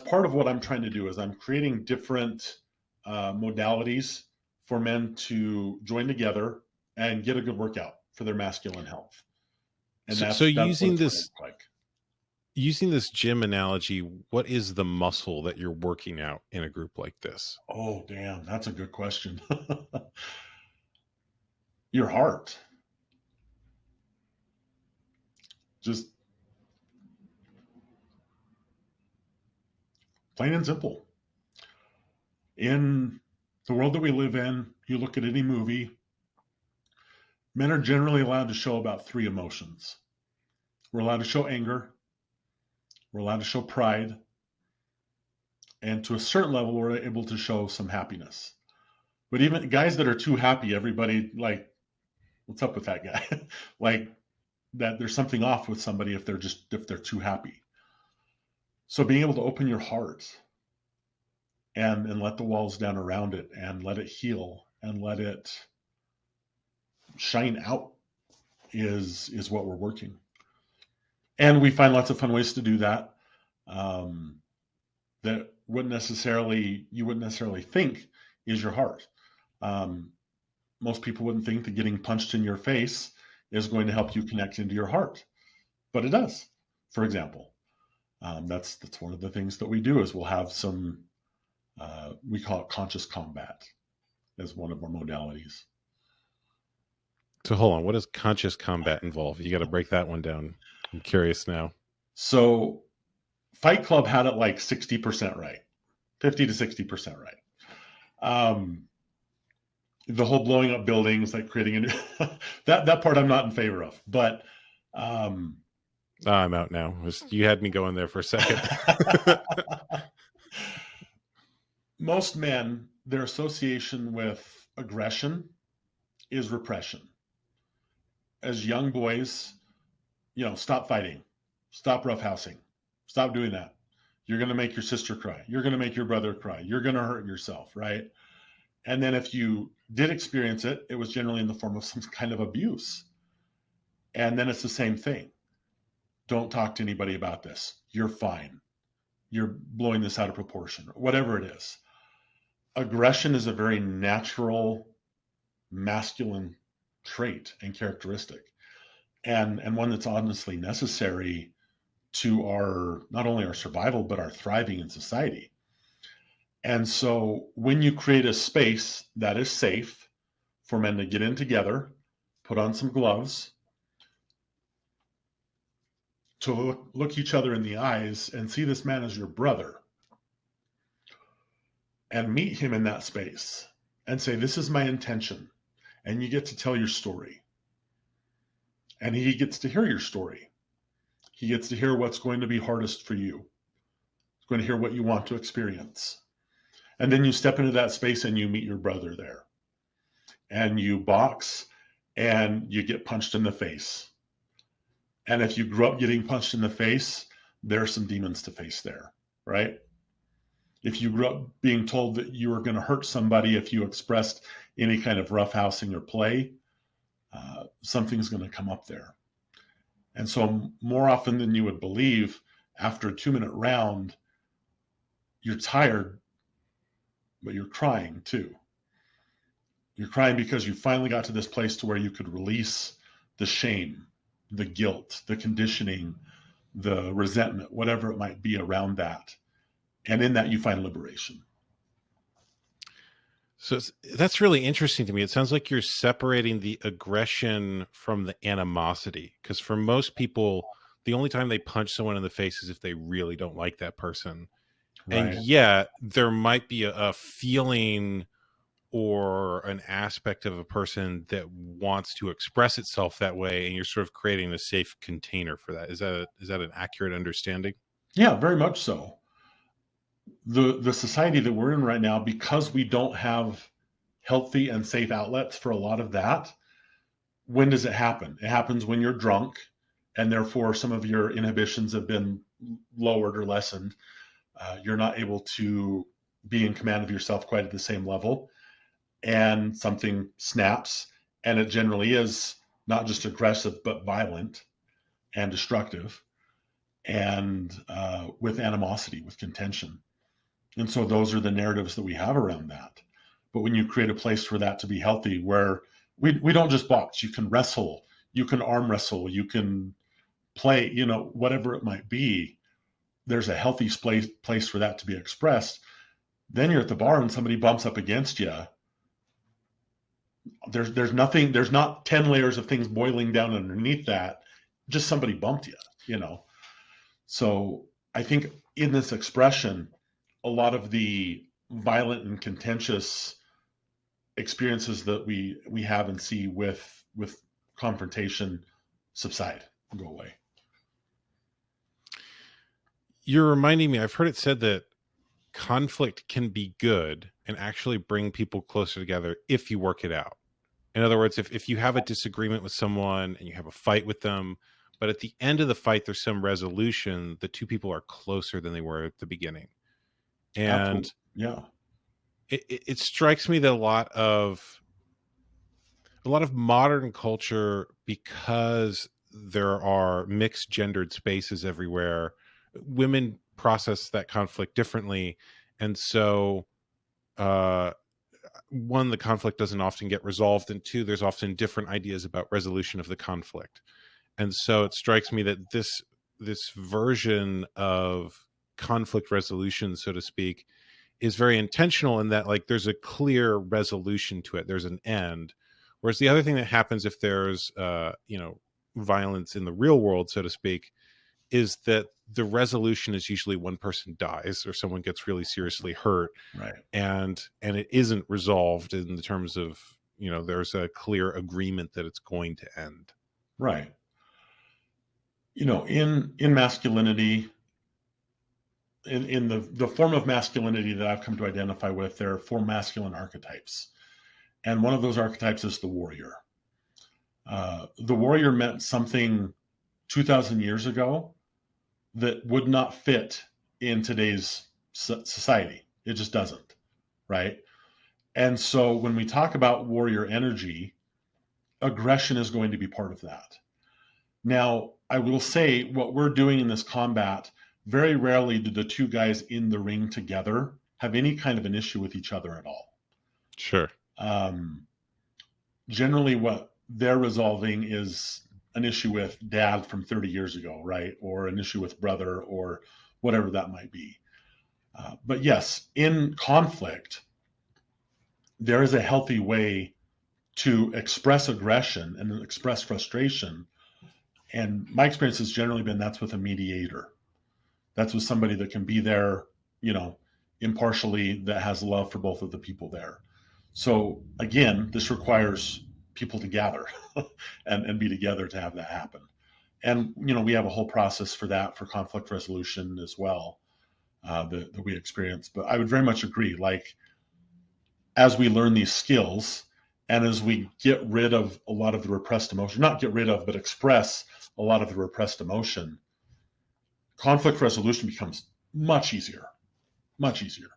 part of what I'm trying to do is I'm creating different modalities for men to join together and get a good workout for their masculine health. And So that's what it's going to look like. using this gym analogy, what is the muscle that you're working out in a group like this? Oh, damn. That's a good question. Your heart. Just plain and simple. In the world that we live in, you look at any movie, men are generally allowed to show about three emotions. We're allowed to show anger, we're allowed to show pride, and to a certain level, we're able to show some happiness. But even guys that are too happy, everybody like, what's up with that guy? Like that there's something off with somebody if they're too happy. So being able to open your heart and let the walls down around it and let it heal and let it shine out is what we're working. And we find lots of fun ways to do that. That you wouldn't necessarily think is your heart. Most people wouldn't think that getting punched in your face is going to help you connect into your heart, but it does. For example, that's one of the things that we do is we'll have some. We call it conscious combat as one of our modalities. So hold on, what does conscious combat involve? You got to break that one down. I'm curious now. So Fight Club had it like 60% right, 50 to 60% right. The whole blowing up buildings, like creating that part I'm not in favor of, but I'm out now. You had me going there for a second. Most men, their association with aggression is repression. As young boys, stop fighting, stop roughhousing, stop doing that. You're going to make your sister cry. You're going to make your brother cry. You're going to hurt yourself, right? And then if you did experience it, it was generally in the form of some kind of abuse. And then it's the same thing. Don't talk to anybody about this. You're fine. You're blowing this out of proportion, or whatever it is. Aggression is a very natural masculine trait and characteristic, and one that's honestly necessary to our not only our survival but our thriving in society. And so when you create a space that is safe for men to get in together, put on some gloves, to look each other in the eyes and see this man as your brother, and meet him in that space and say, this is my intention. And you get to tell your story. And he gets to hear your story. He gets to hear what's going to be hardest for you. He's going to hear what you want to experience. And then you step into that space and you meet your brother there. And you box and you get punched in the face. And if you grew up getting punched in the face, there are some demons to face there, right? If you grew up being told that you were going to hurt somebody if you expressed any kind of roughhousing or play, something's going to come up there. And so more often than you would believe, after a 2-minute round, you're tired, but you're crying too. You're crying because you finally got to this place to where you could release the shame, the guilt, the conditioning, the resentment, whatever it might be around that. And in that, you find liberation. So that's really interesting to me. It sounds like you're separating the aggression from the animosity. Because for most people, the only time they punch someone in the face is if they really don't like that person. Right. And yeah, there might be a feeling or an aspect of a person that wants to express itself that way, and you're sort of creating a safe container for that. Is that an accurate understanding? Yeah, very much so. The society that we're in right now, because we don't have healthy and safe outlets for a lot of that, when does it happen? It happens when you're drunk, and therefore some of your inhibitions have been lowered or lessened. You're not able to be in command of yourself quite at the same level, and something snaps, and it generally is not just aggressive, but violent and destructive. and with animosity, with contention. And so those are the narratives that we have around that. But when you create a place for that to be healthy, where we don't just box, you can wrestle, you can arm wrestle, you can play, whatever it might be, there's a healthy place for that to be expressed. Then you're at the bar and somebody bumps up against you. There's nothing, there's not 10 layers of things boiling down underneath that. Just somebody bumped you, So I think in this expression, a lot of the violent and contentious experiences that we have and see with confrontation subside and go away. You're reminding me, I've heard it said that conflict can be good and actually bring people closer together if you work it out. In other words, if you have a disagreement with someone and you have a fight with them, but at the end of the fight, there's some resolution, the two people are closer than they were at the beginning. And Absolutely. Yeah, it strikes me that a lot of modern culture, because there are mixed gendered spaces everywhere, women process that conflict differently. And so, one, the conflict doesn't often get resolved, and two, there's often different ideas about resolution of the conflict. And so it strikes me that this version of conflict resolution, so to speak, is very intentional in that, like, there's a clear resolution to it. There's an end. Whereas the other thing that happens if there's, violence in the real world, so to speak, is that the resolution is usually one person dies or someone gets really seriously hurt. right. And it isn't resolved in the terms of, there's a clear agreement that it's going to end. Right. In masculinity, in the form of masculinity that I've come to identify with, there are 4 masculine archetypes. And one of those archetypes is the warrior. The warrior meant something 2,000 years ago that would not fit in today's society. It just doesn't, right? And so when we talk about warrior energy, aggression is going to be part of that. Now, I will say what we're doing in this combat, very rarely do the two guys in the ring together have any kind of an issue with each other at all. Sure. Generally, what they're resolving is an issue with dad from 30 years ago, right? Or an issue with brother or whatever that might be. But yes, in conflict, there is a healthy way to express aggression and express frustration. And my experience has generally been that's with a mediator. That's with somebody that can be there, impartially, that has love for both of the people there. So again, this requires people to gather and be together to have that happen. And, we have a whole process for that, for conflict resolution as well, that we experience. But I would very much agree, like, as we learn these skills and as we get rid of a lot of the repressed emotion, not get rid of, but express a lot of the repressed emotion, conflict resolution becomes much easier, much easier.